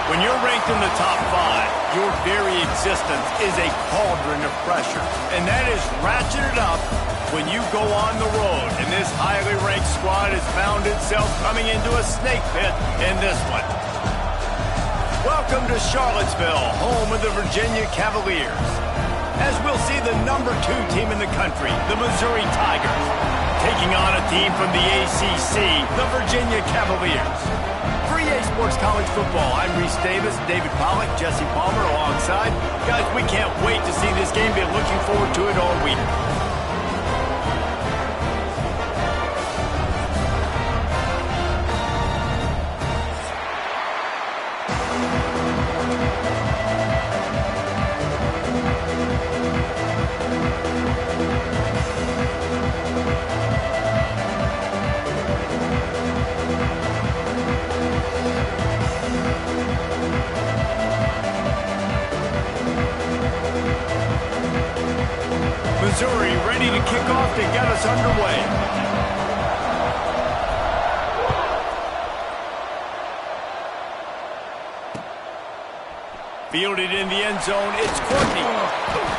When you're ranked in the top 5, your very existence is a cauldron of pressure. And that is ratcheted up when you go on the road. And this highly ranked squad has found itself coming into a snake pit in this one. Welcome to Charlottesville, home of the Virginia Cavaliers. As we'll see the number 2 team in the country, the Missouri Tigers, taking on a team from the ACC, the Virginia Cavaliers. For EA Sports College Football, I'm Reese Davis, David Pollack, Jesse Palmer alongside. Guys, we can't wait to see this game. Been looking forward to it all week. Missouri ready to kick off to get us underway. Fielded in the end zone, it's Courtney.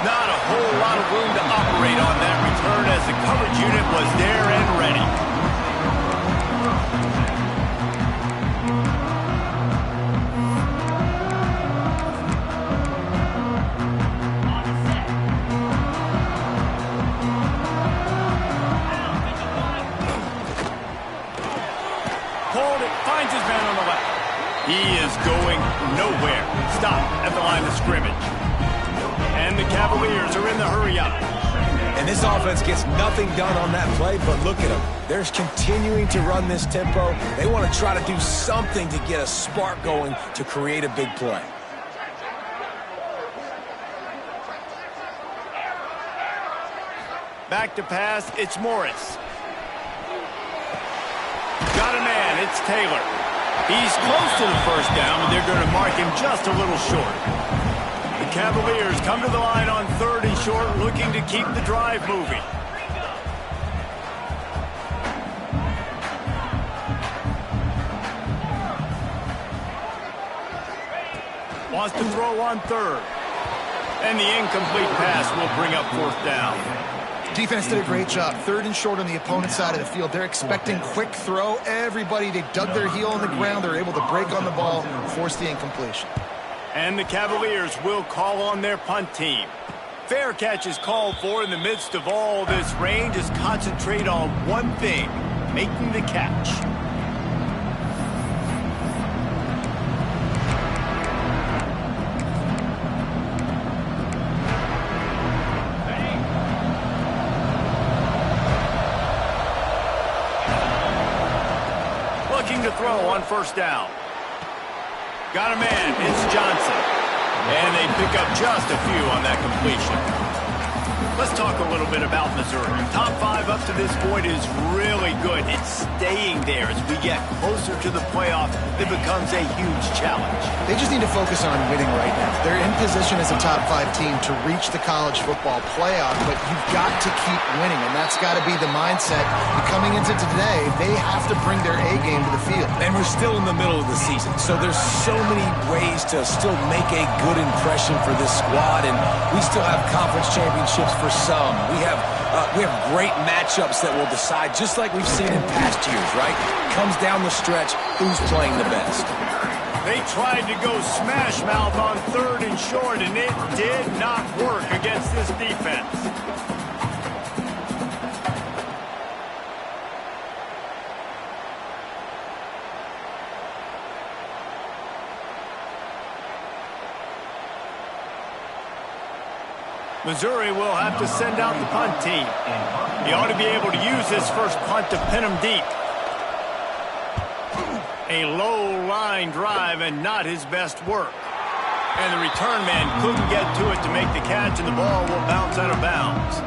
Not a whole lot of room to operate on that return as the coverage unit was there and ready. Finds his man on the left. He is going nowhere. Stop at the line of scrimmage. And the Cavaliers are in the hurry up. And this offense gets nothing done on that play, but look at them. They're continuing to run this tempo. They want to try to do something to get a spark going to create a big play. Back to pass, it's Morris. Got a man, it's Taylor. He's close to the first down, but they're going to mark him just a little short. The Cavaliers come to the line on 3rd and short, looking to keep the drive moving. Wants to throw on 3rd. And the incomplete pass will bring up 4th down. Defense did a great job. 3rd and short on the opponent's side of the field. They're expecting quick throw. Everybody, they dug their heel on the ground. They're able to break on the ball, force the incompletion. And the Cavaliers will call on their punt team. Fair catch is called for in the midst of all this rain. Just concentrate on one thing, making the catch. To throw on 1st down. Got a man, it's Johnson. And they pick up just a few on that completion. Let's talk a little bit about Missouri. Top 5 up to this point is really good. It's staying there as we get closer to the playoff. It becomes a huge challenge. They just need to focus on winning right now. They're in position as a top 5 team to reach the college football playoff, but you've got to keep winning, and that's got to be the mindset. And coming into today, they have to bring their A game to the field. And we're still in the middle of the season, so there's so many ways to still make a good impression for this squad, and we still have conference championships for some. We have great matchups that will decide, just like we've seen in past years, right? Comes down the stretch, who's playing the best. They tried to go smash mouth on 3rd and short, and it did not work against this defense. Missouri will have to send out the punt team. He ought to be able to use his first punt to pin him deep. A low line drive and not his best work. And the return man couldn't get to it to make the catch, and the ball will bounce out of bounds.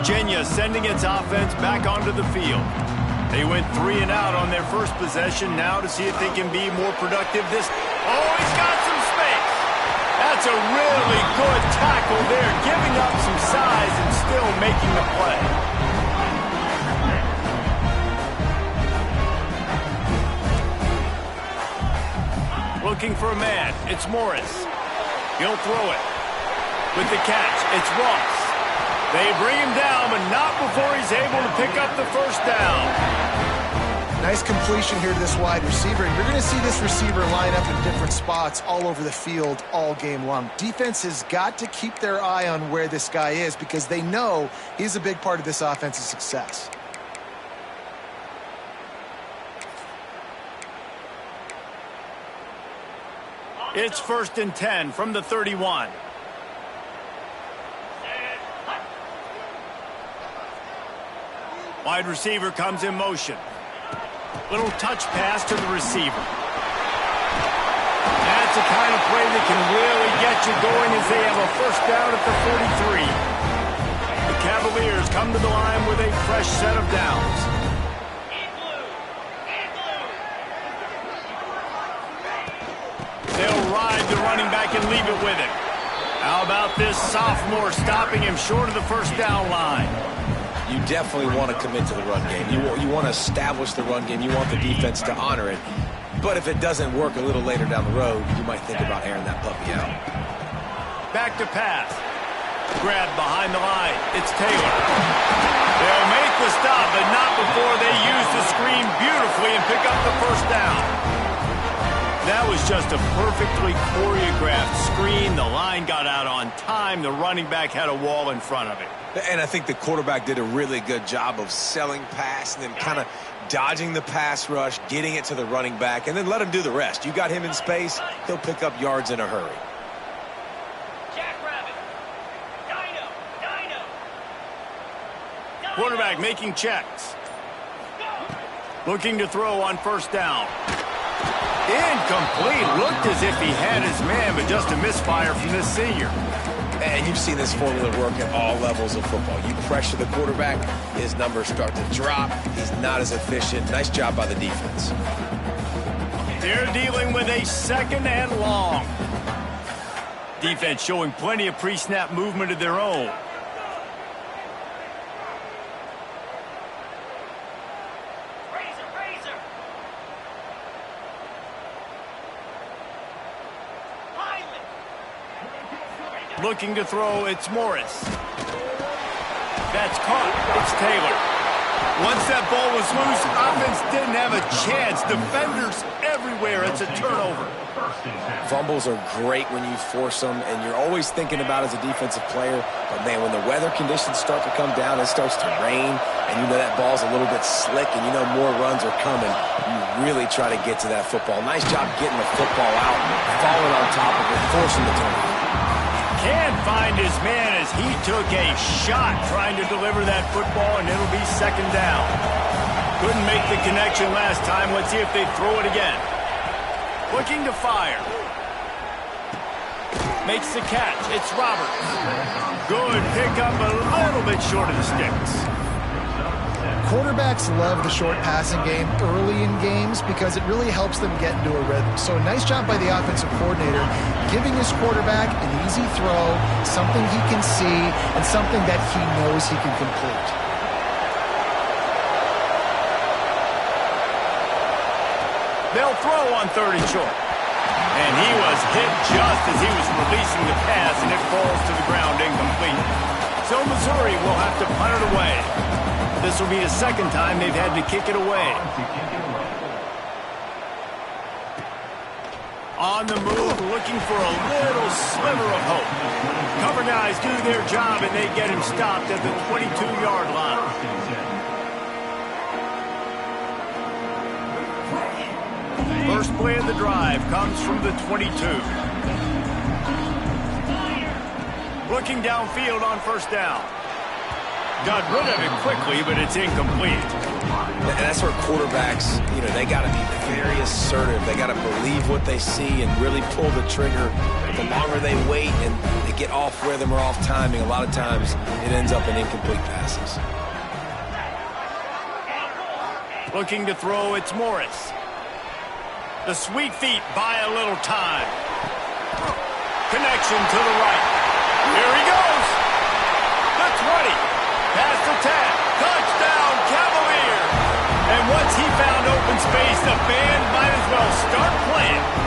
Virginia sending its offense back onto the field. They went 3 and out on their first possession. Now to see if they can be more productive this. Oh, he's got some space. That's a really good tackle there, giving up some size and still making the play. Looking for a man. It's Morris. He'll throw it. With the catch, it's Ross. They bring him down, but not before he's able to pick up the first down. Nice completion here to this wide receiver. And you're going to see this receiver line up in different spots all over the field all game long. Defense has got to keep their eye on where this guy is because they know he's a big part of this offense's success. It's 1st and 10 from the 31. Wide receiver comes in motion. Little touch pass to the receiver. That's the kind of play that can really get you going as they have a first down at the 43. The Cavaliers come to the line with a fresh set of downs. They'll ride the running back and leave it with him. How about this sophomore stopping him short of the first down line? You definitely want to commit to the run game. You want to establish the run game. You want the defense to honor it. But if it doesn't work a little later down the road, you might think about airing that puppy out. Back to pass. Grab behind the line. It's Taylor. They'll make the stop, but not before they use the screen beautifully and pick up the first down. That was just a perfectly choreographed screen. The line got out on time. The running back had a wall in front of it. And I think the quarterback did a really good job of selling pass and then kind of dodging the pass rush, getting it to the running back, and then let him do the rest. You got him in space, he'll pick up yards in a hurry. Quarterback making checks. Looking to throw on first down. Incomplete. Looked as if he had his man, but just a misfire from this senior. And you've seen this formula work at all levels of football. You pressure the quarterback, his numbers start to drop. He's not as efficient. Nice job by the defense. They're dealing with a 2nd and long. Defense showing plenty of pre-snap movement of their own. Looking to throw, it's Morris. That's caught. It's Taylor. Once that ball was loose, offense didn't have a chance. Defenders everywhere. It's a turnover. Fumbles are great when you force them, and you're always thinking about it as a defensive player. But, man, when the weather conditions start to come down, it starts to rain, and you know that ball's a little bit slick, and you know more runs are coming. You really try to get to that football. Nice job getting the football out, falling on top of it, forcing the turnover. Can't find his man as he took a shot trying to deliver that football, and it'll be 2nd down. Couldn't make the connection last time. Let's see if they throw it again. Looking to fire. Makes the catch. It's Roberts. Good pickup, a little bit short of the sticks. Quarterbacks love the short passing game early in games because it really helps them get into a rhythm. So nice job by the offensive coordinator giving his quarterback an easy throw, something he can see, and something that he knows he can complete. They'll throw on 3rd and short. And he was hit just as he was releasing the pass, and it falls to the ground incomplete. So Missouri will have to punt it away. This will be the 2nd time they've had to kick it away. On the move, looking for a little sliver of hope. Cover guys do their job, and they get him stopped at the 22-yard line. First play of the drive comes from the 22. Looking downfield on first down. Got rid of it quickly, but it's incomplete. And that's where quarterbacks, they got to be very assertive. They got to believe what they see and really pull the trigger. The longer they wait and they get off rhythm or off timing, a lot of times it ends up in incomplete passes. Looking to throw, it's Morris. The sweet feet buy a little time. Connection to the right. Here he goes. The 20. Past the 10. Touchdown, Cavaliers. And once he found open space, the band might as well start playing.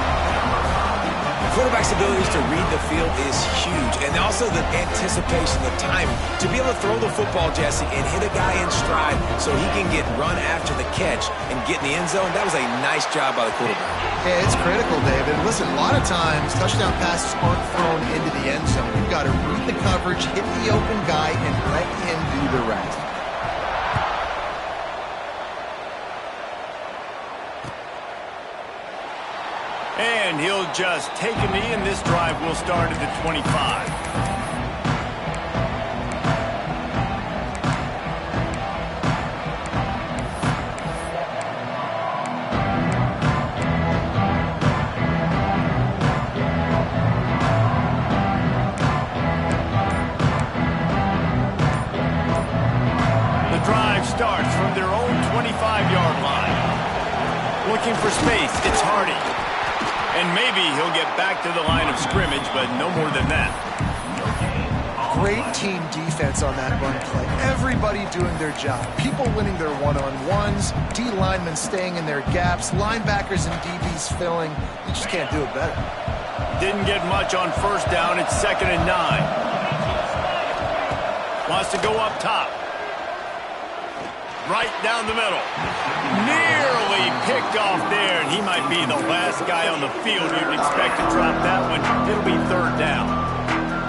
The quarterback's abilities to read the field is huge, and also the anticipation, the timing. To be able to throw the football, Jesse, and hit a guy in stride so he can get run after the catch and get in the end zone, that was a nice job by the quarterback. Yeah, it's critical, David. Listen, a lot of times touchdown passes aren't thrown into the end zone. You've got to read the coverage, hit the open guy, and let him do the rest. And he'll just take a knee, and this drive will start at the 25. The drive starts from their own 25-yard line. Looking for space, it's Hardy. And maybe he'll get back to the line of scrimmage, but no more than that. Great team defense on that run play. Everybody doing their job. People winning their one-on-ones, D linemen staying in their gaps, linebackers and DBs filling. You just can't do it better. Didn't get much on first down. It's 2nd and 9. Wants to go up top. Right down the middle. Nearly picked off there, and he might be the last guy on the field you'd expect to drop that one. It'll be 3rd down.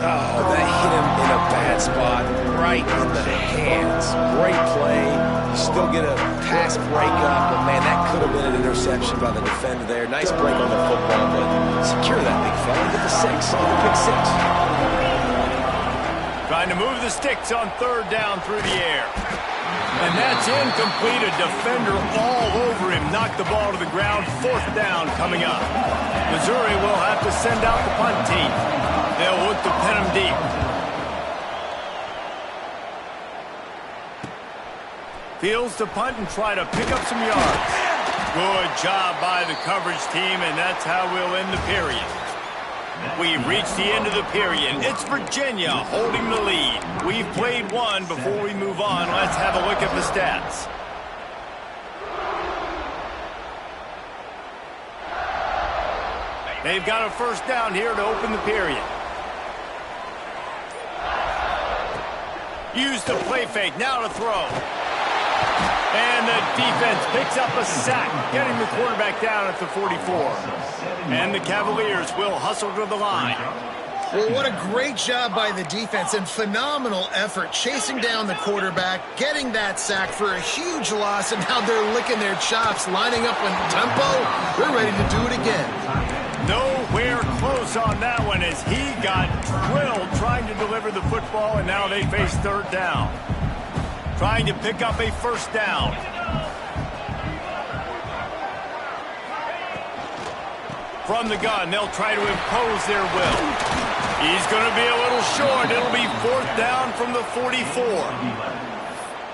Oh, that hit him in a bad spot, right in the hands. Great play. You still get a pass breakup, but man, that could have been an interception by the defender there. Nice break on the football, but secure that big fella. Get the 6, get the pick 6. Trying to move the sticks on 3rd down through the air. And that's incomplete. A defender all over him. Knocked the ball to the ground. 4th down coming up. Missouri will have to send out the punt team. They'll look to pin him deep. Fields to punt and try to pick up some yards. Good job by the coverage team, and that's how we'll end the period. We've reached the end of the period. It's Virginia holding the lead. We've played one. Before we move on, let's have a look at the stats. They've got a 1st down here to open the period. Use the play fake. Now to throw. And the defense picks up a sack, getting the quarterback down at the 44. And the Cavaliers will hustle to the line. Well, what a great job by the defense and phenomenal effort chasing down the quarterback, getting that sack for a huge loss, and now they're licking their chops, lining up in tempo. They're ready to do it again. Nowhere close on that one as he got drilled trying to deliver the football, and now they face 3rd down. Trying to pick up a 1st down. From the gun, they'll try to impose their will. He's going to be a little short. It'll be 4th down from the 44.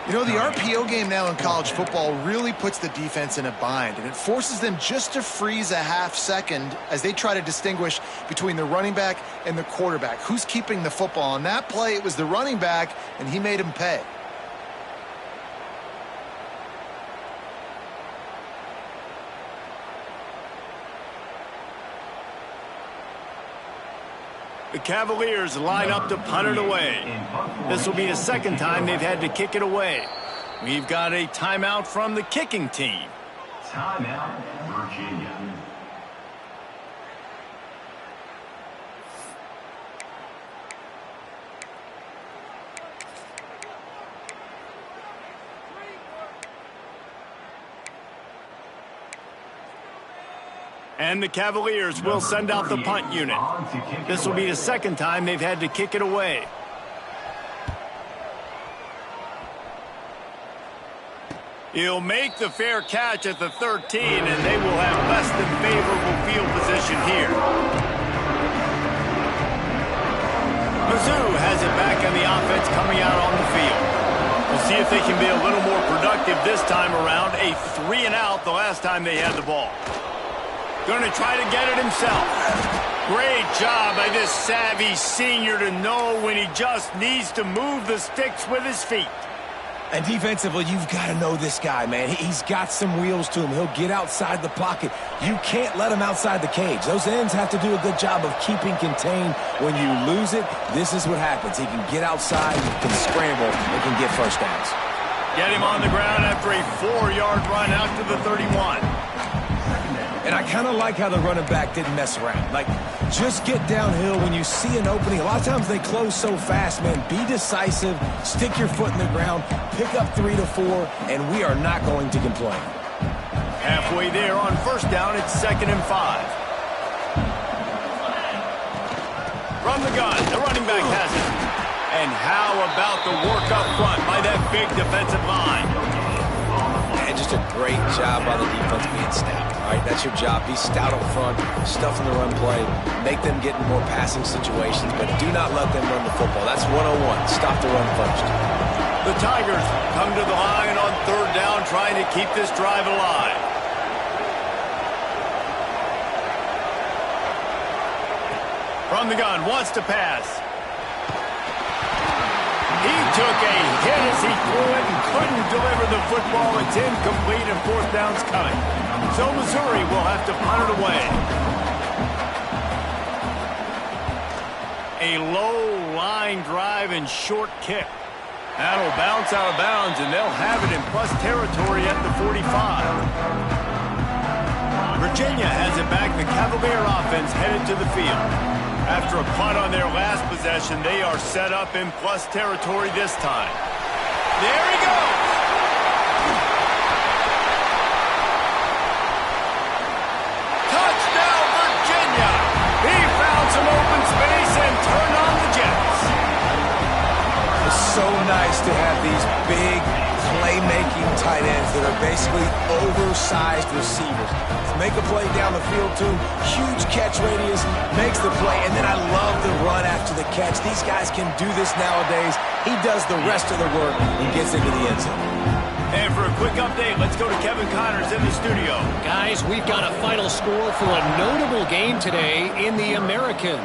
You know, the RPO game now in college football really puts the defense in a bind, and it forces them just to freeze a half second as they try to distinguish between the running back and the quarterback. Who's keeping the football? On that play, it was the running back, and he made him pay. The Cavaliers line up to punt it away. This will be the 2nd time they've had to kick it away. We've got a timeout from the kicking team. Timeout, Virginia. And the Cavaliers will send out the punt unit. This will be the 2nd time they've had to kick it away. He'll make the fair catch at the 13, and they will have less than favorable field position here. Mizzou has it back on the offense coming out on the field. We'll see if they can be a little more productive this time around. A 3-and-out the last time they had the ball. Going to try to get it himself. Great job by this savvy senior to know when he just needs to move the sticks with his feet. And defensively, you've got to know this guy, man. He's got some wheels to him. He'll get outside the pocket. You can't let him outside the cage. Those ends have to do a good job of keeping contained. When you lose it, this is what happens. He can get outside, he can scramble, and can get first downs. Get him on the ground after a 4-yard run out to the 31. And I kind of like how the running back didn't mess around. Like, just get downhill when you see an opening. A lot of times they close so fast, man. Be decisive, stick your foot in the ground, pick up 3 to 4, and we are not going to complain. Halfway there on first down, it's 2nd and 5. From the gun, the running back has it. And how about the work up front by that big defensive line? And just a great job by the defense being stout. All right, that's your job. Be stout up front, stuff in the run play, make them get in more passing situations, but do not let them run the football. That's 101. Stop the run first. The Tigers come to the line on 3rd down, trying to keep this drive alive. From the gun, wants to pass. He took a hit as he threw it and couldn't deliver the football. It's incomplete and 4th down's coming. So Missouri will have to punt it away. A low line drive and short kick. That'll bounce out of bounds, and they'll have it in plus territory at the 45. Virginia has it back. The Cavalier offense headed to the field. After a punt on their last possession, they are set up in plus territory this time. There he goes! Touchdown, Virginia! He found some open space and turned on the Jets. It's so nice to have these big playmaking tight ends that are basically oversized receivers. Make a play down the field to him, huge catch radius, makes the play, and then I love the run after the catch. These guys can do this nowadays. He does the rest of the work and gets into the end zone. And for a quick update, let's go to Kevin Connors in the studio. Guys, we've got a final score for a notable game today in the American.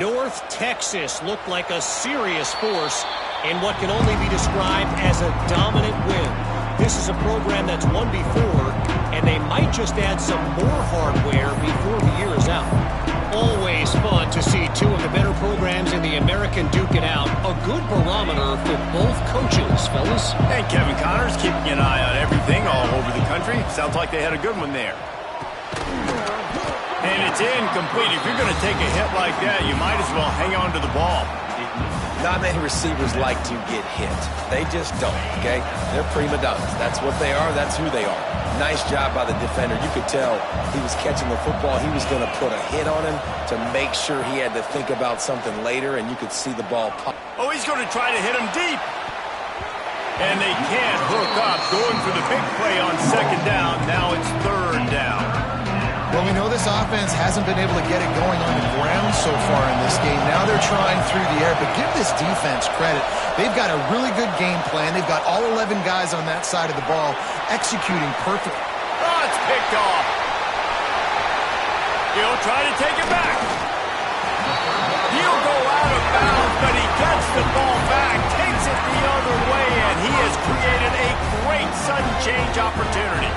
North Texas looked like a serious force in what can only be described as a dominant win. This is a program that's won before, and they might just add some more hardware before the year is out. Always fun to see two of the better programs in the American duke it out. A good barometer for both coaches, fellas. And Kevin Connors keeping an eye on everything all over the country. Sounds like they had a good one there. And it's incomplete. If you're going to take a hit like that, you might as well hang on to the ball. Not many receivers like to get hit. They just don't, okay? They're prima donnas. That's what they are. That's who they are. Nice job by the defender. You could tell he was catching the football. He was going to put a hit on him to make sure he had to think about something later, and you could see the ball pop. Oh, he's going to try to hit him deep. And they can't hook up. Going for the big play on 2nd down. Now it's 3rd down. Well, we know this offense hasn't been able to get it going on the ground so far in this game. Now they're trying through the air, but give this defense credit. They've got a really good game plan. They've got all 11 guys on that side of the ball executing perfectly. Oh, it's picked off. He'll try to take it back. He'll go out of bounds, but he gets the ball back, takes it the other way, and he has created a great sudden change opportunity.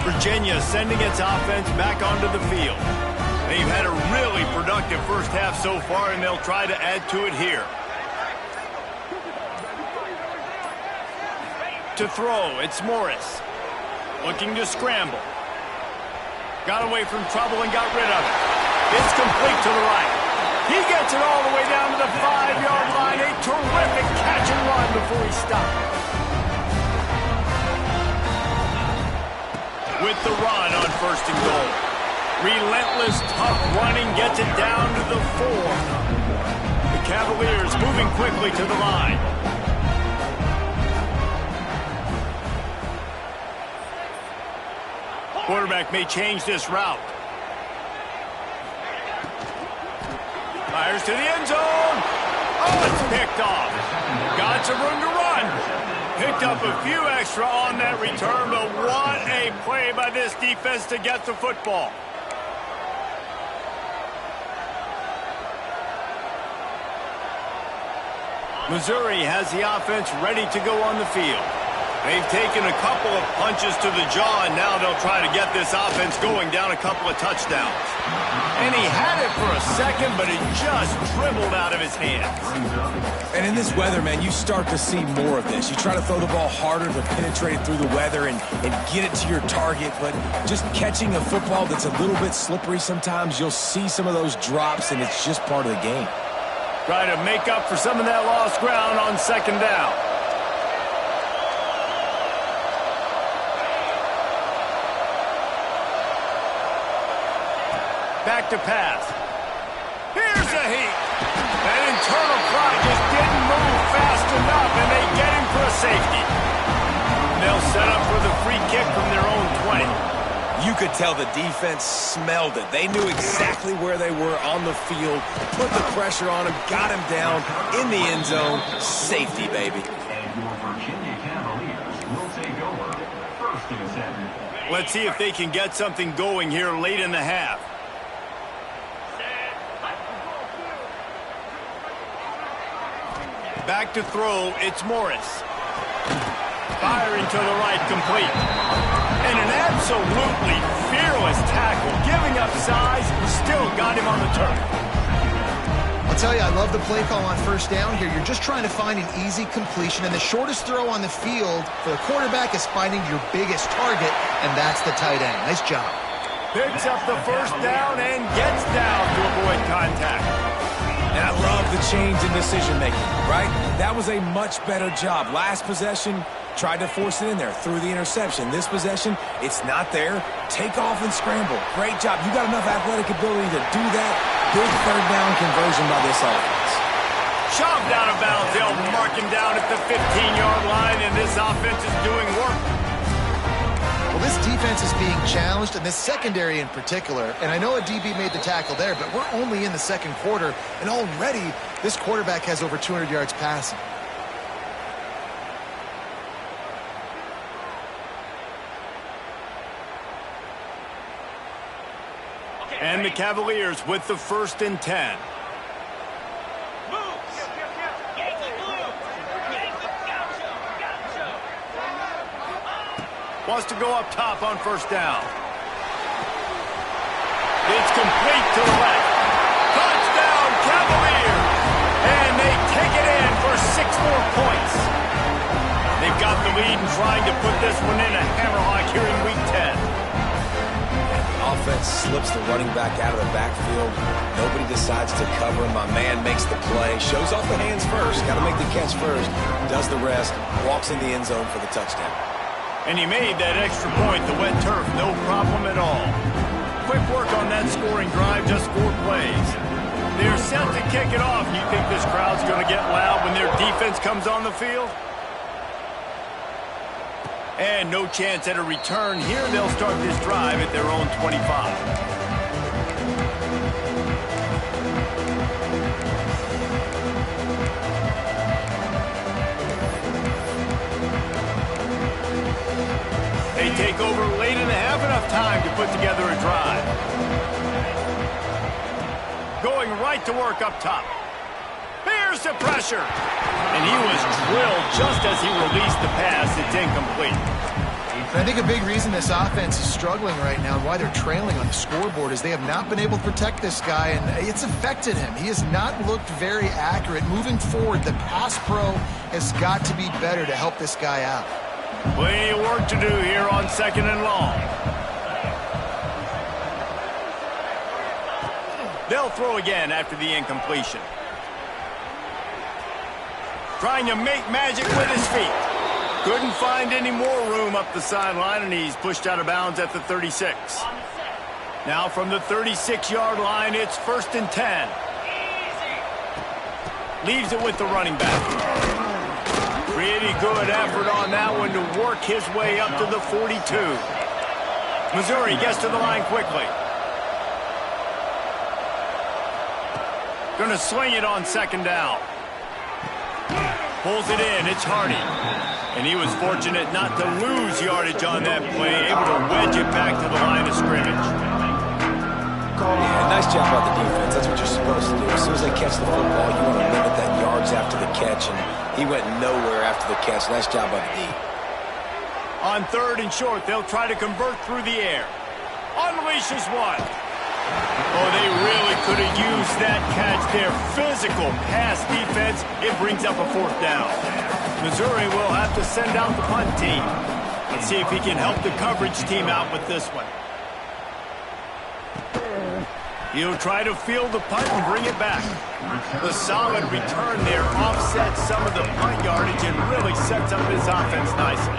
Virginia sending its offense back onto the field. They've had a really productive first half so far, and they'll try to add to it here. To throw, it's Morris. Looking to scramble. Got away from trouble and got rid of it. It's complete to the right. He gets it all the way down to the 5-yard line. A terrific catch and run before he stopped. With the run on 1st and goal. Relentless, tough running gets it down to the 4. The Cavaliers moving quickly to the line. Quarterback may change this route. Fires to the end zone. Oh, it's picked off. Got some room to run. Picked up a few extra on that return, but what a play by this defense to get the football. Missouri has the offense ready to go on the field. They've taken a couple of punches to the jaw, and now they'll try to get this offense going down a couple of touchdowns. And he had it for a second, but it just dribbled out of his hands. And in this weather, man, you start to see more of this. You try to throw the ball harder to penetrate it through the weather and get it to your target, but just catching a football that's a little bit slippery sometimes, you'll see some of those drops, and it's just part of the game. Try to make up for some of that lost ground on second down. Back to pass. Here's a heat. That internal clock just didn't move fast enough, and they get him for a safety. They'll set up for the free kick from their own 20. You could tell the defense smelled it. They knew exactly where they were on the field, put the pressure on him, got him down in the end zone. Safety, baby. And your Virginia Cavaliers will take over 1st and 7. Let's see if they can get something going here late in the half. Back to throw, it's Morris. Firing to the right, complete. And an absolutely fearless tackle, giving up size, still got him on the turf. I'll tell you, I love the play call on first down here. You're just trying to find an easy completion, and the shortest throw on the field for the quarterback is finding your biggest target, and that's the tight end. Nice job. Picks up the first down and gets down to avoid contact. And I love the change in decision-making, right? That was a much better job. Last possession, tried to force it in there, threw the interception. This possession, it's not there. Take off and scramble. Great job. You got enough athletic ability to do that. Big third down conversion by this offense. Shoved out of bounds. They'll mark him down at the 15-yard line, and this offense is doing work. Well, this defense is being challenged, and this secondary in particular, and I know a DB made the tackle there, but we're only in the second quarter, and already this quarterback has over 200 yards passing. And the Cavaliers with the 1st and 10. Wants to go up top on first down. It's complete to the left. Touchdown, Cavaliers! And they take it in for 6 more points. They've got the lead and trying to put this one in a hammerlock here in Week 10. Offense slips the running back out of the backfield. Nobody decides to cover him. My man makes the play. Shows off the hands first. Got to make the catch first. Does the rest. Walks in the end zone for the touchdown. And he made that extra point, the wet turf, no problem at all. Quick work on that scoring drive, just 4 plays. They're set to kick it off. You think this crowd's going to get loud when their defense comes on the field? And no chance at a return here. They'll start this drive at their own 25. They take over late in the half, enough time to put together a drive. Going right to work up top. Here's the pressure. And he was drilled just as he released the pass. It's incomplete. I think a big reason this offense is struggling right now and why they're trailing on the scoreboard is they have not been able to protect this guy, and it's affected him. He has not looked very accurate. Moving forward, the pass pro has got to be better to help this guy out. Plenty of work to do here on 2nd and long. They'll throw again after the incompletion. Trying to make magic with his feet. Couldn't find any more room up the sideline, and he's pushed out of bounds at the 36. Now from the 36-yard line, it's 1st and 10. Leaves it with the running back. Pretty good effort on that one to work his way up to the 42. Missouri gets to the line quickly. Going to sling it on 2nd down. Pulls it in. It's Hardy. And he was fortunate not to lose yardage on that play, able to wedge it back to the line of scrimmage. Yeah, nice job by the defense. That's what you're supposed to do. As soon as they catch the football, you want to limit that yards after the catch, and he went nowhere after the catch. Nice job by the D. On 3rd and short, they'll try to convert through the air. Unleashes one. Oh, they really could have used that catch there. Physical pass defense. It brings up a 4th down. Missouri will have to send out the punt team. Let's see if he can help the coverage team out with this one. He'll try to field the punt and bring it back. The solid return there offsets some of the punt yardage and really sets up his offense nicely.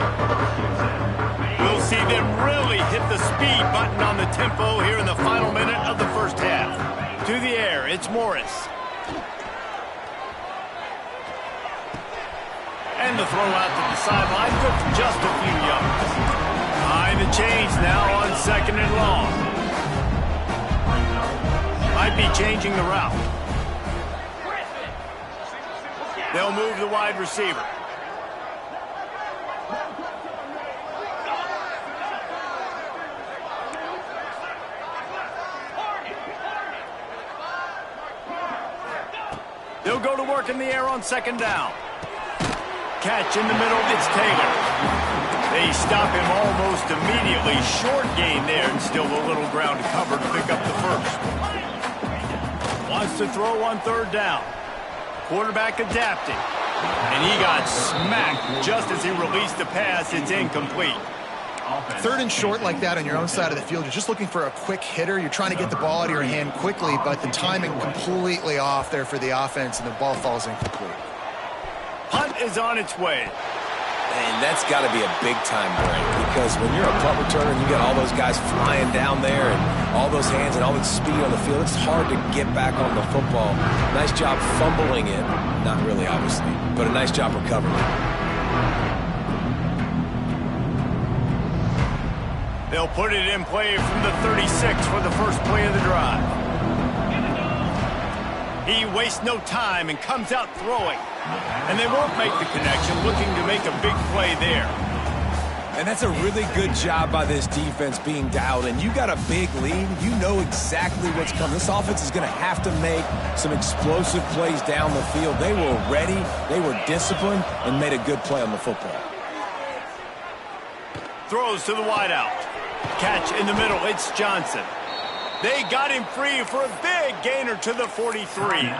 We'll see them really hit the speed button on the tempo here in the final minute of the first half. To the air, it's Morris. And the throw out to the sideline, good for just a few yards. Behind the chains now on 2nd and long. Might be changing the route. They'll move the wide receiver. They'll go to work in the air on 2nd down. Catch in the middle, it's Taylor. They stop him almost immediately. Short gain there and still a little ground to cover to pick up the first. Wants to throw on 3rd down. Quarterback adapting. And he got smacked just as he released the pass. It's incomplete. 3rd and short like that on your own side of the field, you're just looking for a quick hitter. You're trying to get the ball out of your hand quickly, but the timing completely off there for the offense, and the ball falls incomplete. Punt is on its way. And that's got to be a big-time break, because when you're a punt returner and you got all those guys flying down there and all those hands and all that speed on the field, it's hard to get back on the football. Nice job fumbling it. Not really, obviously, but a nice job recovering it. They'll put it in play from the 36 for the first play of the drive. He wastes no time and comes out throwing. And they won't make the connection, looking to make a big play there. And that's a really good job by this defense being dialed in. You got a big lead. You know exactly what's coming. This offense is going to have to make some explosive plays down the field. They were ready, they were disciplined, and made a good play on the football. Throws to the wideout. Catch in the middle, it's Johnson. They got him free for a big gainer to the 43.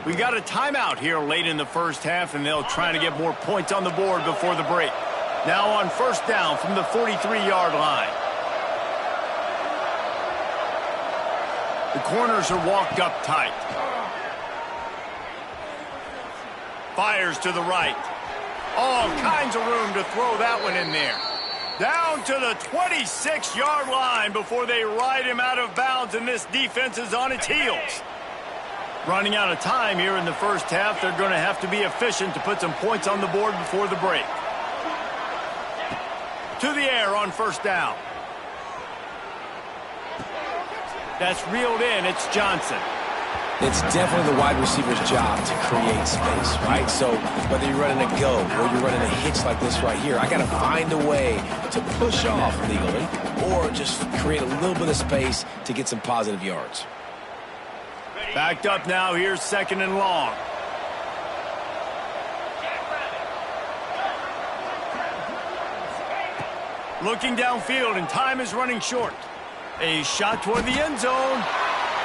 We got a timeout here late in the first half, and they'll try to get more points on the board before the break. Now on 1st down from the 43-yard line. The corners are walked up tight. Fires to the right. All kinds of room to throw that one in there. Down to the 26-yard line before they ride him out of bounds, and this defense is on its heels. Running out of time here in the first half, they're going to have to be efficient to put some points on the board before the break. To the air on 1st down. That's reeled in, it's Johnson. It's definitely the wide receiver's job to create space, right? So whether you're running a go or you're running a hitch like this right here, I got to find a way to push off legally or just create a little bit of space to get some positive yards. Backed up now, here's 2nd and long. Looking downfield, and time is running short. A shot toward the end zone.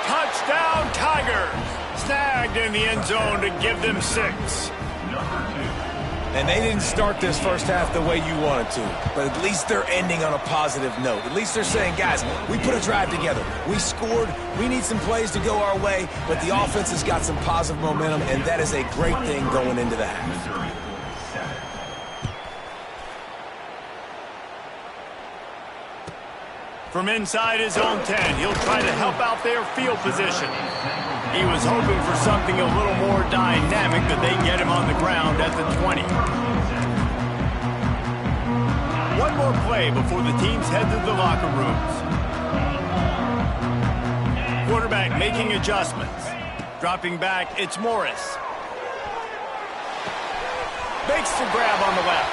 Touchdown, Tigers! Snagged in the end zone to give them 6. And they didn't start this first half the way you wanted to, but at least they're ending on a positive note. At least they're saying, guys, we put a drive together. We scored. We need some plays to go our way, but the offense has got some positive momentum, and that is a great thing going into the half. From inside his own 10, he'll try to help out their field position. He was hoping for something a little more dynamic, but they get him on the ground at the 20. One more play before the teams head to the locker rooms. Quarterback making adjustments. Dropping back, it's Morris. Makes the grab on the left.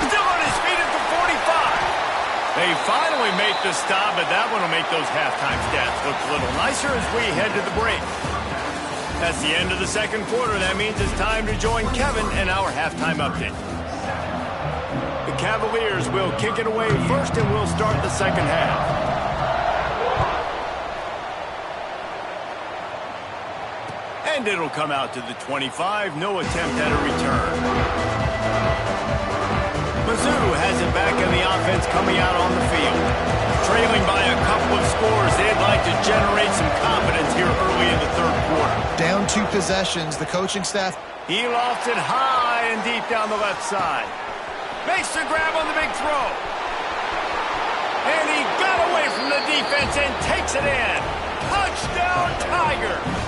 Still on his feet at the 45. They finally make the stop, but that one will make those halftime stats look a little nicer as we head to the break. That's the end of the second quarter. That means it's time to join Kevin and our halftime update. The Cavaliers will kick it away first, and we'll start the second half. And it'll come out to the 25. No attempt at a return. Mizzou has it back in the offense coming out on the field. Trailing by a couple of scores, they'd like to generate some confidence here early in the third quarter. Down 2 possessions, the coaching staff. He lofts it high and deep down the left side. Makes the grab on the big throw. And he got away from the defense and takes it in. Touchdown, Tigers!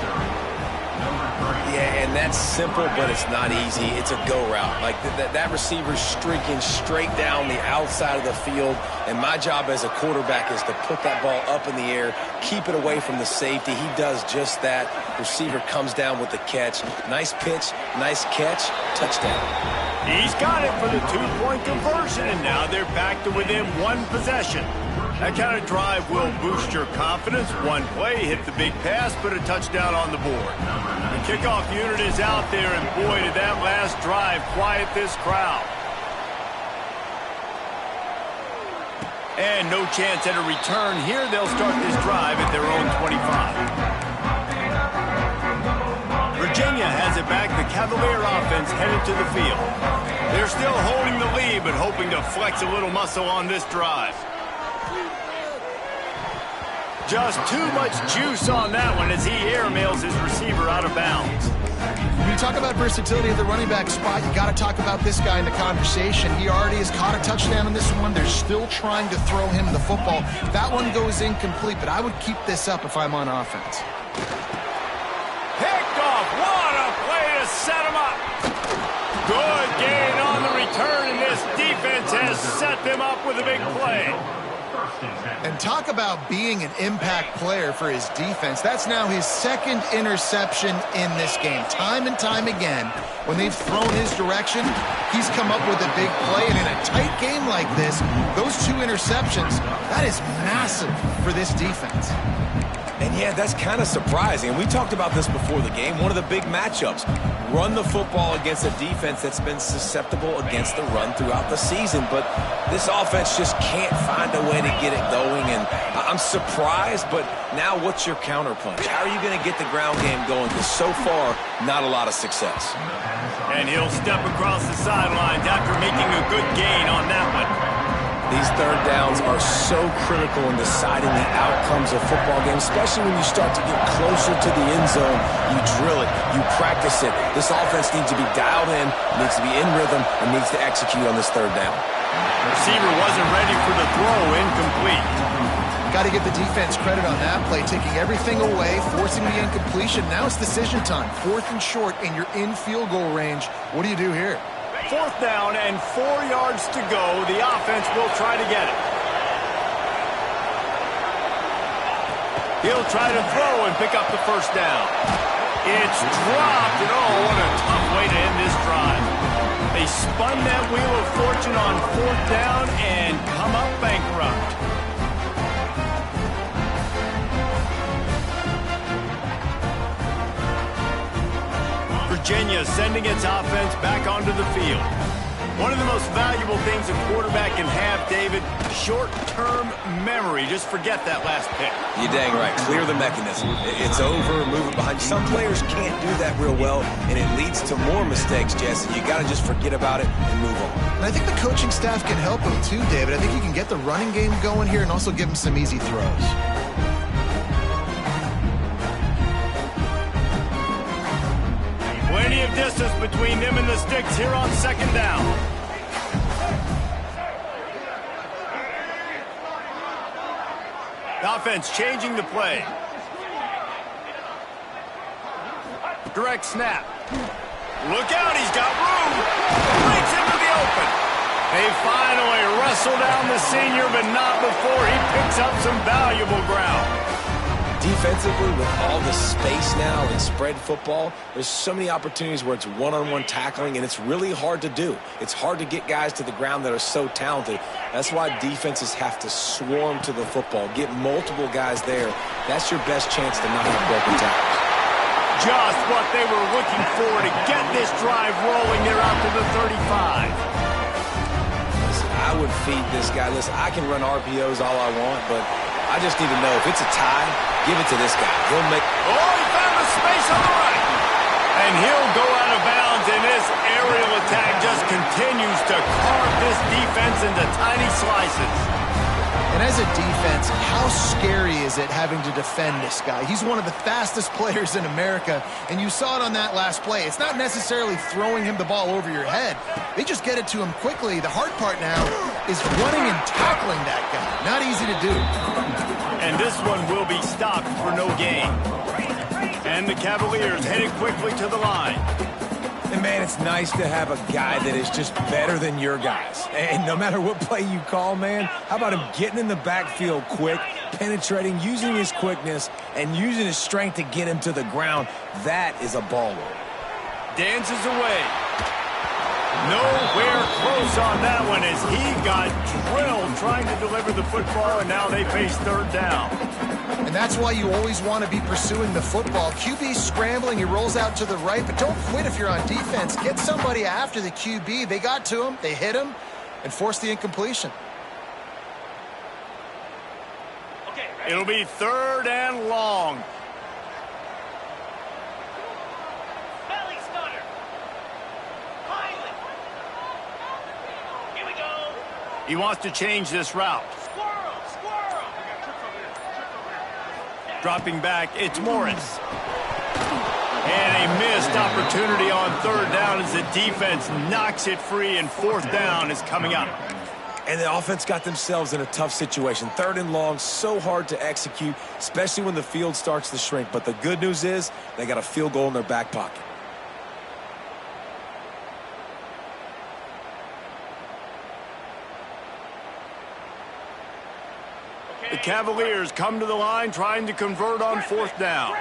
Yeah, and that's simple, but it's not easy. It's a go route. Like that receiver's streaking straight down the outside of the field, and my job as a quarterback is to put that ball up in the air, keep it away from the safety. He does just that. Receiver comes down with the catch. Nice pitch, nice catch, touchdown. He's got it for the 2-point conversion, and now they're back to within 1 possession. That kind of drive will boost your confidence. One play, hit the big pass, put a touchdown on the board. The kickoff unit is out there, and boy, did that last drive quiet this crowd. And no chance at a return here. They'll start this drive at their own 25. Virginia has it back. The Cavalier offense headed to the field. They're still holding the lead, but hoping to flex a little muscle on this drive. Just too much juice on that one as he airmails his receiver out of bounds. When you talk about versatility at the running back spot, you got to talk about this guy in the conversation. He already has caught a touchdown in this one. They're still trying to throw him the football. That one goes incomplete, but I would keep this up if I'm on offense. Picked off. What a play to set him up. Good gain on the return, and this defense has set them up with a big play. And talk about being an impact player for his defense. That's now his 2nd interception in this game. Time and time again, when they've thrown his direction, he's come up with a big play. And in a tight game like this, those 2 interceptions, that is massive for this defense. And yeah, that's kind of surprising. And we talked about this before the game. One of the big matchups. Run the football against a defense that's been susceptible against the run throughout the season. But this offense just can't find a way to get it going. And I'm surprised, but now what's your counterpunch? How are you going to get the ground game going? Because so far, not a lot of success. And he'll step across the sidelines after making a good gain on that one. These third downs are so critical in deciding the outcomes of football games, especially when you start to get closer to the end zone. You drill it, you practice it. This offense needs to be dialed in, needs to be in rhythm, and needs to execute on this third down. The receiver wasn't ready for the throw, incomplete. Got to give the defense credit on that play, taking everything away, forcing the incompletion. Now it's decision time. 4th and short, and you're in field goal range. What do you do here? 4th down and 4 yards to go. The offense will try to get it. He'll try to throw and pick up the first down. It's dropped, and oh, what a tough way to end this drive. They spun that wheel of fortune on 4th down and come up bankrupt. Virginia sending its offense back onto the field. One of the most valuable things a quarterback can have, David, short-term memory. Just forget that last pick. You're dang right. Clear the mechanism. It's over, move it behind you. Some players can't do that real well, and it leads to more mistakes, Jesse. You got to just forget about it and move on. And I think the coaching staff can help him too, David. I think you can get the running game going here and also give him some easy throws. Plenty of distance between them and the sticks here on 2nd down. The offense changing the play. Direct snap. Look out, he's got room. Breaks into the open. They finally wrestle down the senior, but not before he picks up some valuable ground. Defensively, with all the space now and spread football, there's so many opportunities where it's one-on-one tackling, and it's really hard to do. It's hard to get guys to the ground that are so talented. That's why defenses have to swarm to the football, get multiple guys there. That's your best chance to not have broken tackles. Just what they were looking for to get this drive rolling. They're out to the 35. Listen, I would feed this guy. Listen, I can run RPOs all I want, but I just need to know if it's a tie, give it to this guy. He'll make... Oh, he found a space on the right. And he'll go out of bounds, and this aerial attack just continues to carve this defense into tiny slices. And as a defense, how scary is it having to defend this guy? He's one of the fastest players in America, and you saw it on that last play. It's not necessarily throwing him the ball over your head. They just get it to him quickly. The hard part now is running and tackling that guy. Not easy to do. And this one will be stopped for no gain. And the Cavaliers headed quickly to the line. And, man, it's nice to have a guy that is just better than your guys. And no matter what play you call, man, how about him getting in the backfield quick, penetrating, using his quickness, and using his strength to get him to the ground. That is a baller. Dances away. Nowhere close on that one as he got drilled trying to deliver the football, and now they face third down. And that's why you always want to be pursuing the football. QB scrambling, he rolls out to the right, but don't quit if you're on defense. Get somebody after the QB. They got to him, they hit him, and forced the incompletion. It'll be third and long. He wants to change this route. Dropping back, it's Morris. And a missed opportunity on third down as the defense knocks it free, and fourth down is coming up. And the offense got themselves in a tough situation. Third and long, so hard to execute, especially when the field starts to shrink. But the good news is they got a field goal in their back pocket. The Cavaliers come to the line trying to convert on fourth down.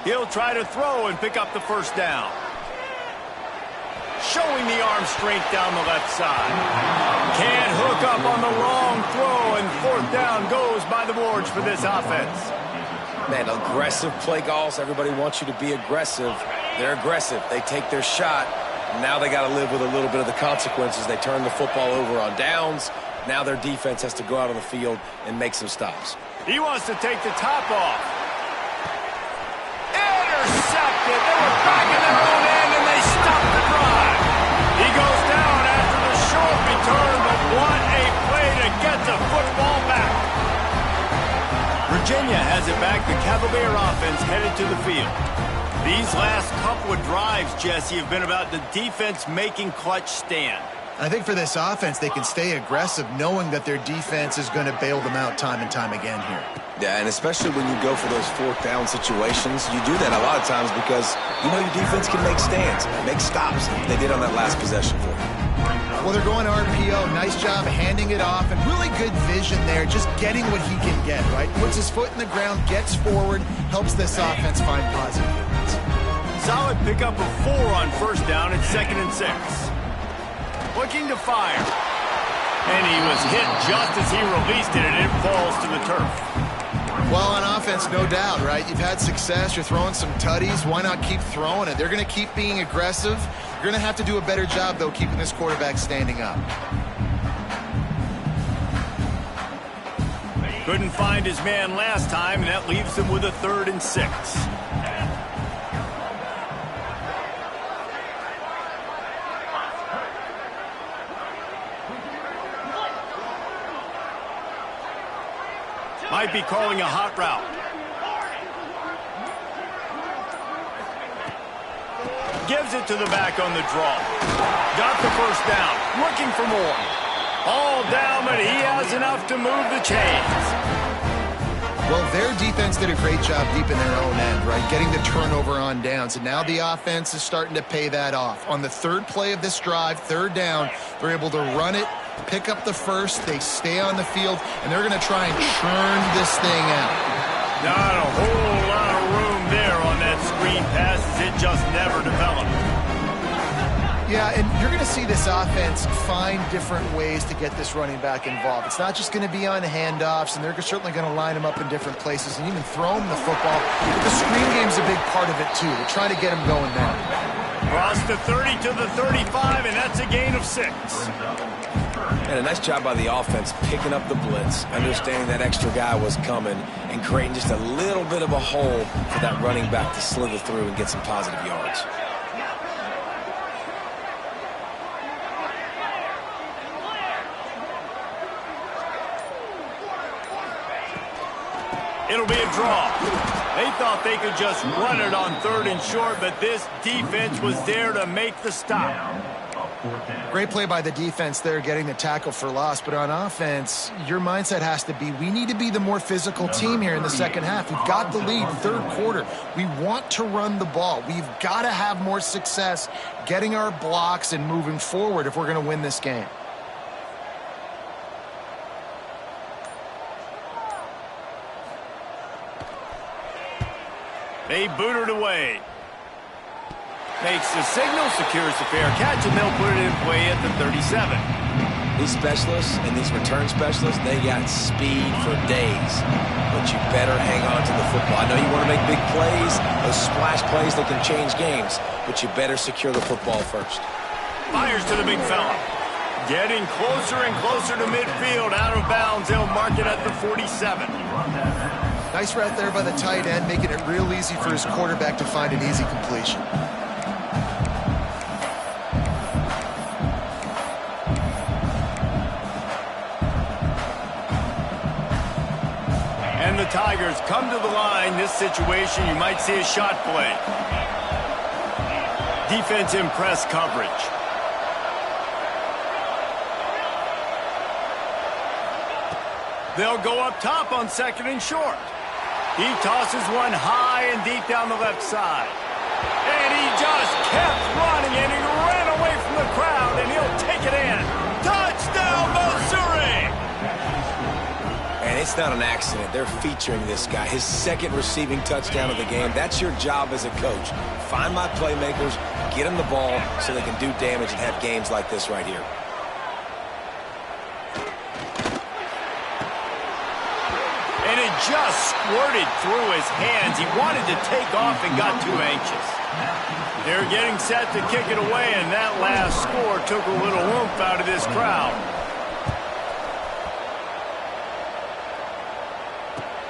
He'll try to throw and pick up the first down. Showing the arm strength down the left side. Can't hook up on the long throw, and fourth down goes by the boards for this offense. Man, aggressive play calls. Everybody wants you to be aggressive. They're aggressive. They take their shot. Now they got to live with a little bit of the consequences. They turn the football over on downs. Now their defense has to go out on the field and make some stops. He wants to take the top off. Intercepted. They were back in their own end, and they stopped the drive. He goes down after the short return, but what a play to get the football back. Virginia has it back. The Cavalier offense headed to the field. These last couple of drives, Jesse, have been about the defense making clutch stand. I think for this offense, they can stay aggressive knowing that their defense is going to bail them out time and time again here. Yeah, and especially when you go for those fourth down situations, you do that a lot of times because you know your defense can make stands, make stops. They did on that last possession for you. Well, they're going RPO. Nice job handing it off, and really good vision there, just getting what he can get, right? Puts his foot in the ground, gets forward, helps this offense find positive units. Solid pickup of 4 on first down at 2nd and 6. Looking to fire. And he was hit just as he released it, and it falls to the turf. Well, on offense, no doubt, right? You've had success. You're throwing some tutties. Why not keep throwing it? They're going to keep being aggressive. You're going to have to do a better job, though, keeping this quarterback standing up. Couldn't find his man last time, and that leaves him with a 3rd and 6. Might be calling a hot route. Gives it to the back on the draw. Got the first down. Looking for more. All down, but he has enough to move the chains. Well, their defense did a great job deep in their own end, right? Getting the turnover on downs. And now the offense is starting to pay that off. On the 3rd play of this drive, 3rd down, they're able to run it, pick up the first, they stay on the field, and they're going to try and churn this thing out. Not a whole lot of room there on that screen pass as it just never developed. Yeah, and you're going to see this offense find different ways to get this running back involved. It's not just going to be on handoffs, and they're certainly going to line him up in different places and even throw him the football. The screen game's a big part of it, too. They're trying to get him going now. Cross the 30 to the 35, and that's a gain of 6. And a nice job by the offense picking up the blitz, understanding that extra guy was coming, and creating just a little bit of a hole for that running back to slither through and get some positive yards. It'll be a draw. They thought they could just run it on 3rd and short, but this defense was there to make the stop. Great play by the defense there, getting the tackle for loss. But on offense, your mindset has to be, we need to be the more physical team here in the second half. We've got the lead, 3rd quarter. We want to run the ball. We've got to have more success getting our blocks and moving forward if we're going to win this game. They boot it away. Makes the signal, secures the fair catch, and they'll put it in play at the 37. These specialists and these return specialists, they got speed for days. But you better hang on to the football. I know you want to make big plays, those splash plays that can change games, but you better secure the football first. Fires to the big fella. Getting closer and closer to midfield, out of bounds. They'll mark it at the 47. Nice route there by the tight end, making it real easy for his quarterback to find an easy completion. And the Tigers come to the line. This situation, you might see a shot play. Defense in press coverage. They'll go up top on 2nd and short. He tosses one high and deep down the left side. And he just kept running, and he ran away from the crowd, and he'll take it in. Touchdown, Missouri! And it's not an accident. They're featuring this guy. His 2nd receiving touchdown of the game. That's your job as a coach. Find my playmakers, get them the ball so they can do damage and have games like this right here. And it just squirted through his hands. He wanted to take off and got too anxious. They're getting set to kick it away, and that last score took a little oomph out of this crowd.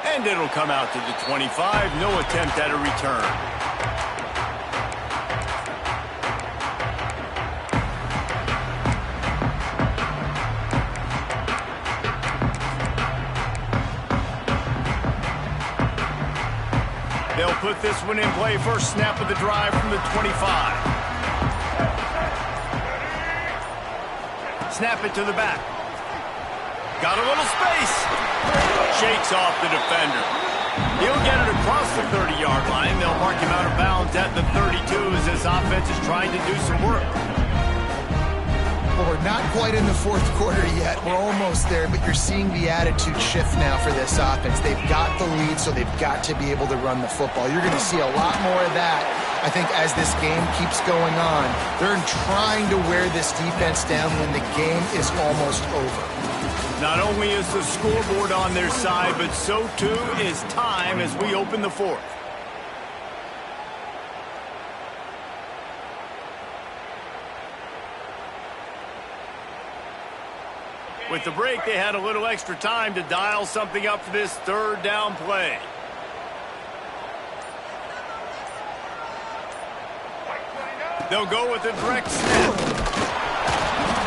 And it'll come out to the 25. No attempt at a return. They'll put this one in play. First snap of the drive from the 25. Snap it to the back. Got a little space. Shakes off the defender. He'll get it across the 30-yard line. They'll mark him out of bounds at the 32 as this offense is trying to do some work. Well, we're not quite in the 4th quarter yet. We're almost there, but you're seeing the attitude shift now for this offense. They've got the lead, so they've got to be able to run the football. You're going to see a lot more of that, I think, as this game keeps going on. They're trying to wear this defense down when the game is almost over. Not only is the scoreboard on their side, but so too is time as we open the 4th. With the break, they had a little extra time to dial something up for this 3rd down play. They'll go with a direct snap.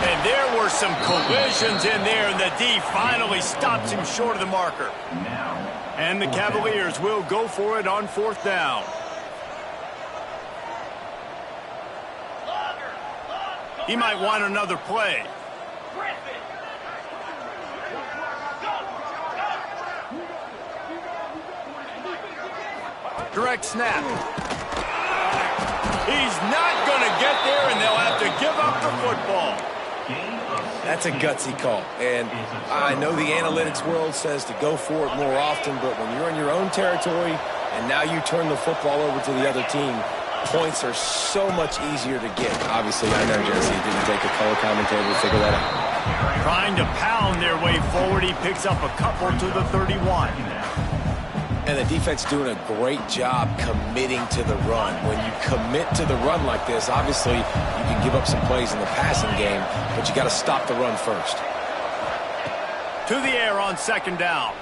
And there were some collisions in there, and the D finally stops him short of the marker. And the Cavaliers will go for it on 4th down. He might want another play. Direct snap. He's not going to get there, and they'll have to give up the football. That's a gutsy call, and I know the analytics world says to go for it more often, but when you're in your own territory and now you turn the football over to the other team, points are so much easier to get. Obviously, I know, Jesse, it didn't take a color commentator to figure that out. Trying to pound their way forward, he picks up a couple to the 31. And the defense doing a great job committing to the run. When you commit to the run like this, obviously you can give up some plays in the passing game, but you got to stop the run first. To the air on second down.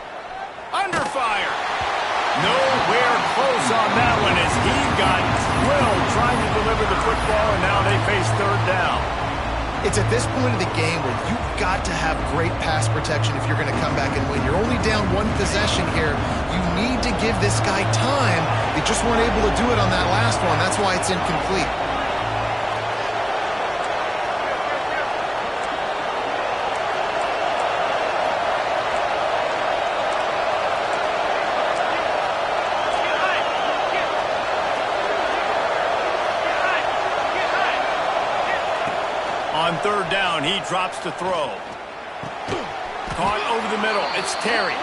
Under fire. Nowhere close on that one as he got drilled trying to deliver the football, and now they face third down. It's at this point of the game where you've got to have great pass protection if you're going to come back and win. You're only down one possession here. You need to give this guy time. They just weren't able to do it on that last one. That's why it's incomplete. On third down, he drops to throw. Caught over the middle. It's Terry.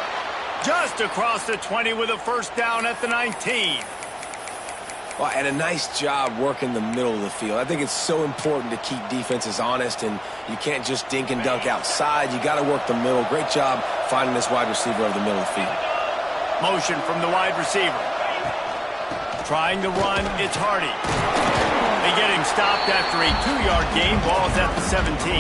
Just across the 20 with a first down at the 19. Well, and a nice job working the middle of the field. I think it's so important to keep defenses honest, and you can't just dink and dunk outside. You got to work the middle. Great job finding this wide receiver over the middle of the field. Motion from the wide receiver. Trying to run, it's Hardy. They get him stopped after a 2-yard gain. Ball's at the 17.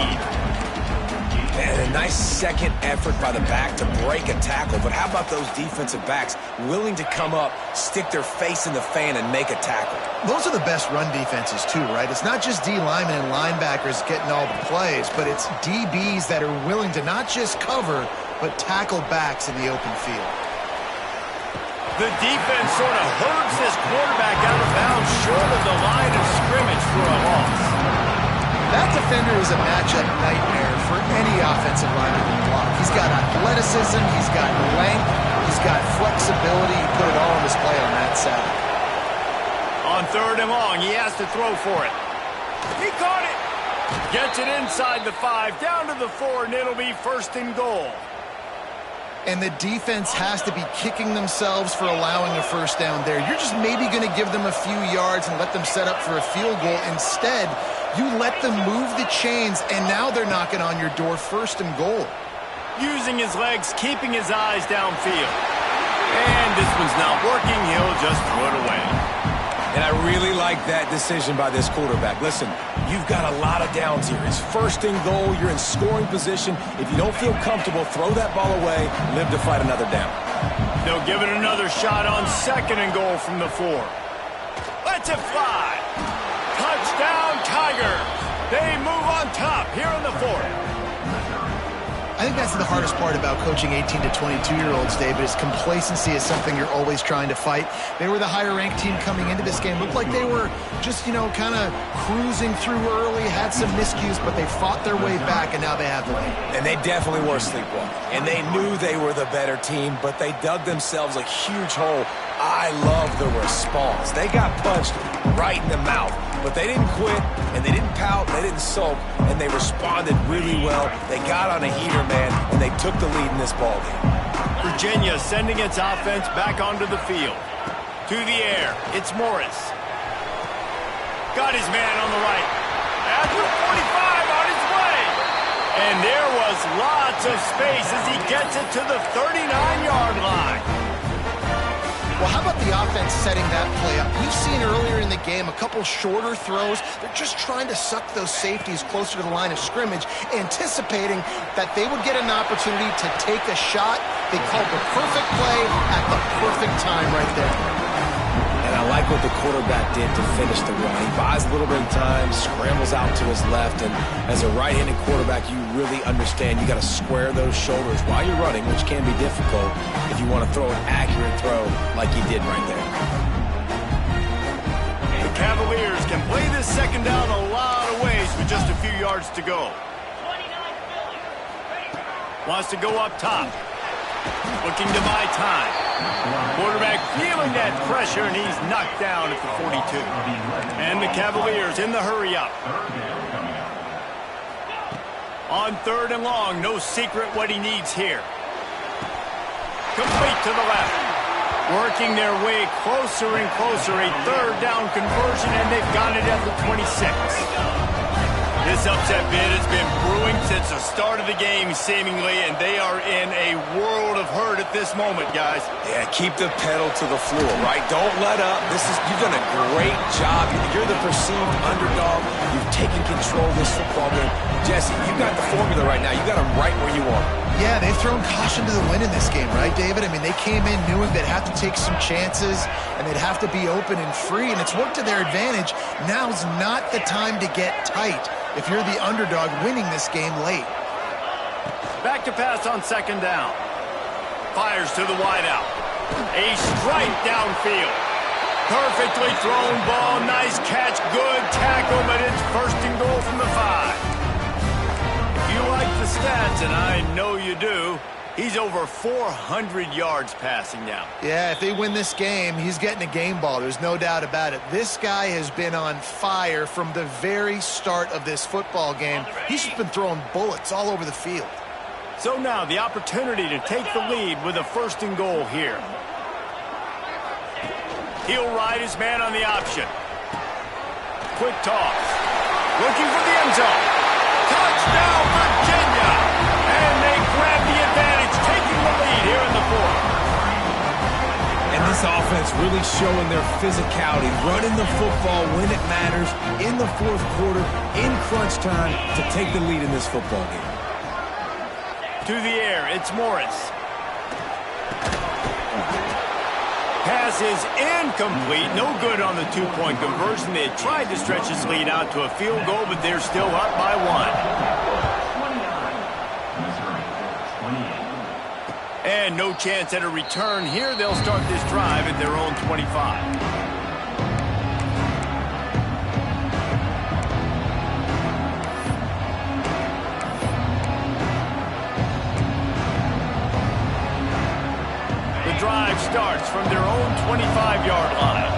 And a nice second effort by the back to break a tackle. But how about those defensive backs willing to come up, stick their face in the fan, and make a tackle? Those are the best run defenses, too, right? It's not just D linemen and linebackers getting all the plays, but it's DBs that are willing to not just cover, but tackle backs in the open field. The defense sort of herds this quarterback out of bounds short of the line of scrimmage for a loss. That defender is a matchup nightmare for any offensive lineman to block. He's got athleticism, he's got length, he's got flexibility. He put it all on display on that side. On third and long, he has to throw for it. He caught it. Gets it inside the 5, down to the 4, and it'll be first and goal. And the defense has to be kicking themselves for allowing a first down there. You're just maybe going to give them a few yards and let them set up for a field goal. Instead, you let them move the chains, and now they're knocking on your door first and goal. Using his legs, keeping his eyes downfield. And this one's not working. He'll just throw it away. And I really like that decision by this quarterback. Listen, you've got a lot of downs here. It's first and goal. You're in scoring position. If you don't feel comfortable, throw that ball away. Live to fight another down. They'll give it another shot on second and goal from the 4. Let's it fly. Touchdown, Tigers. They move on top here in the 4th. I think that's the hardest part about coaching 18 to 22-year-olds, David, is complacency is something you're always trying to fight. They were the higher-ranked team coming into this game. Looked like they were just, kind of cruising through early, had some miscues, but they fought their way back, and now they have the lead. And they definitely were sleepwalking. And they knew they were the better team, but they dug themselves a huge hole. I love the response. They got punched right in the mouth, but they didn't quit, and they didn't pout, they didn't sulk, and they responded really well. They got on a heater, man, and they took the lead in this ballgame. Virginia sending its offense back onto the field. To the air, it's Morris. Got his man on the right. At the 45 on his way. And there was lots of space as he gets it to the 39-yard line. Well, how about the offense setting that play up? We've seen earlier in the game a couple shorter throws. They're just trying to suck those safeties closer to the line of scrimmage, anticipating that they would get an opportunity to take a shot. They called the perfect play at the perfect time right there. And I like what the quarterback did to finish the run. He buys a little bit of time, scrambles out to his left, and as a right-handed quarterback, you really understand you got to square those shoulders while you're running, which can be difficult if you want to throw an accurate throw like he did right there. The Cavaliers can play this second down a lot of ways with just a few yards to go. Wants to go up top. Looking to buy time. Quarterback feeling that pressure, and he's knocked down at the 42. And the Cavaliers in the hurry up. On 3rd and long, no secret what he needs here. Complete to the left. Working their way closer and closer. A 3rd down conversion, and they've got it at the 26. This upset bid has been brewing since the start of the game, seemingly, and they are in a world of hurt at this moment, guys. Yeah, keep the pedal to the floor, right? Don't let up. You've done a great job. You're the perceived underdog. You've taken control of this football game. Jesse, you got the formula right now. You got them right where you are. Yeah, they've thrown caution to the wind in this game, right, David? I mean, they came in knowing they'd have to take some chances and they'd have to be open and free, and it's worked to their advantage. Now's not the time to get tight if you're the underdog winning this game late. Back to pass on 2nd down. Fires to the wideout. A strike downfield. Perfectly thrown ball. Nice catch. Good tackle, but it's 1st and goal from the 5. You like the stats, and I know you do. He's over 400 yards passing now. Yeah, if they win this game, he's getting a game ball. There's no doubt about it. This guy has been on fire from the very start of this football game. He's just been throwing bullets all over the field. So now the opportunity to take the lead with a 1st and goal here. He'll ride his man on the option. Quick toss. Looking for the end zone. Touchdown, Virginia! And they grab the advantage, taking the lead here in the 4th. And this offense really showing their physicality, running the football when it matters, in the 4th quarter, in crunch time, to take the lead in this football game. To the air, it's Morris. Pass is incomplete. No good on the 2-point conversion. They had tried to stretch this lead out to a field goal, but they're still up by 1. And no chance at a return here. They'll start this drive at their own 25. Drive starts from their own 25-yard line.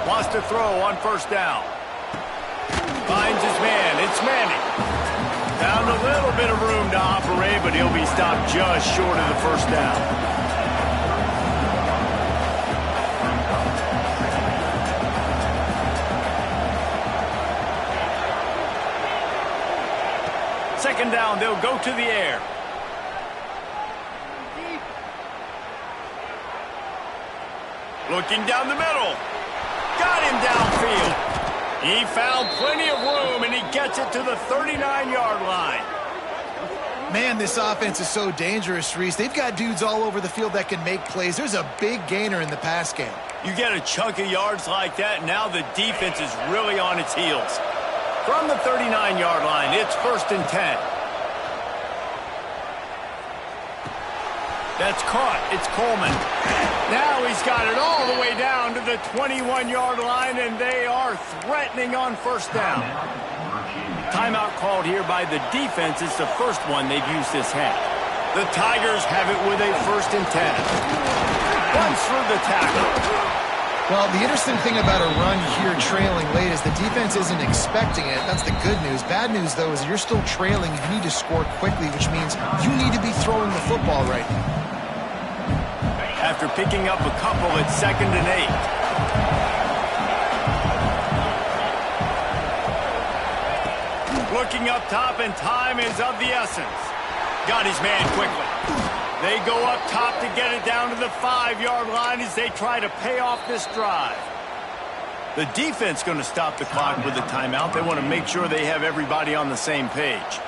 Wants to throw on 1st down. Finds his man. It's Manning. Found a little bit of room to operate, but he'll be stopped just short of the 1st down. Second down, they'll go to the air. Looking down the middle. Got him downfield. He found plenty of room, and he gets it to the 39-yard line. Man, this offense is so dangerous, Reese. They've got dudes all over the field that can make plays. There's a big gainer in the pass game. You get a chunk of yards like that, now the defense is really on its heels. From the 39-yard line, it's 1st and 10. That's caught. It's Coleman. Now he's got it all the way down to the 21-yard line, and they are threatening on 1st down. Timeout called here by the defense. It's the first one they've used this half. The Tigers have it with a 1st and 10. Runs through the tackle. Well, the interesting thing about a run here trailing late is the defense isn't expecting it. That's the good news. Bad news, though, is you're still trailing. You need to score quickly, which means you need to be throwing the football right now. After picking up a couple at 2nd and 8. Looking up top, and time is of the essence. Got his man quickly. They go up top to get it down to the 5-yard line as they try to pay off this drive. The defense going to stop the clock with a timeout. They want to make sure they have everybody on the same page.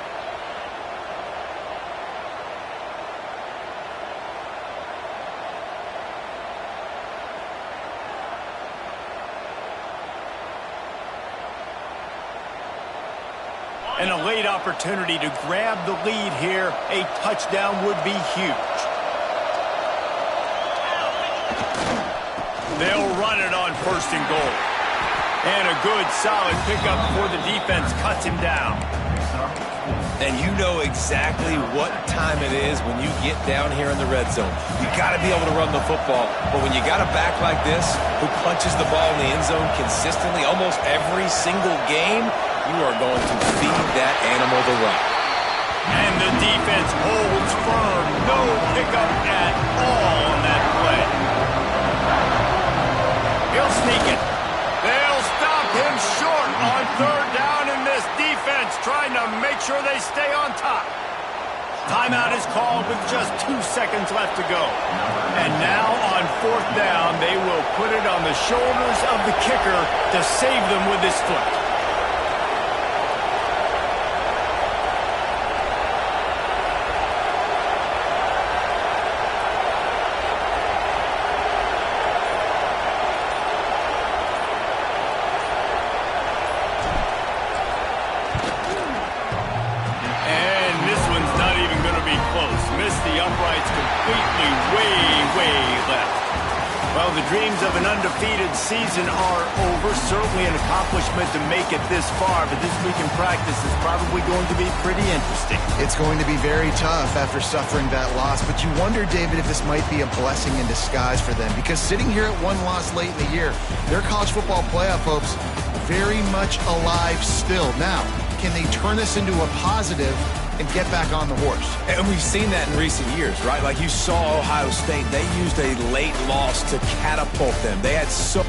And a late opportunity to grab the lead here. A touchdown would be huge. They'll run it on 1st and goal. And a good, solid pickup before the defense cuts him down. And you know exactly what time it is when you get down here in the red zone. You got to be able to run the football. But when you got a back like this who punches the ball in the end zone consistently almost every single game, You are going to feed that animal the rock. And the defense holds firm. No pickup at all on that play. He'll sneak it. They'll stop him short on third down, and this defense trying to make sure they stay on top. Timeout is called with just 2 seconds left to go. And now on fourth down, they will put it on the shoulders of the kicker to save them with his foot. Well, the dreams of an undefeated season are over. Certainly an accomplishment to make it this far, but this week in practice is probably going to be pretty interesting. It's going to be very tough after suffering that loss, but you wonder, David, if this might be a blessing in disguise for them, because sitting here at one loss late in the year, their college football playoff hopes very much alive still. Now, can they turn this into a positive and get back on the horse? And we've seen that in recent years, right? Like you saw Ohio State, they used a late loss to catapult them. They had so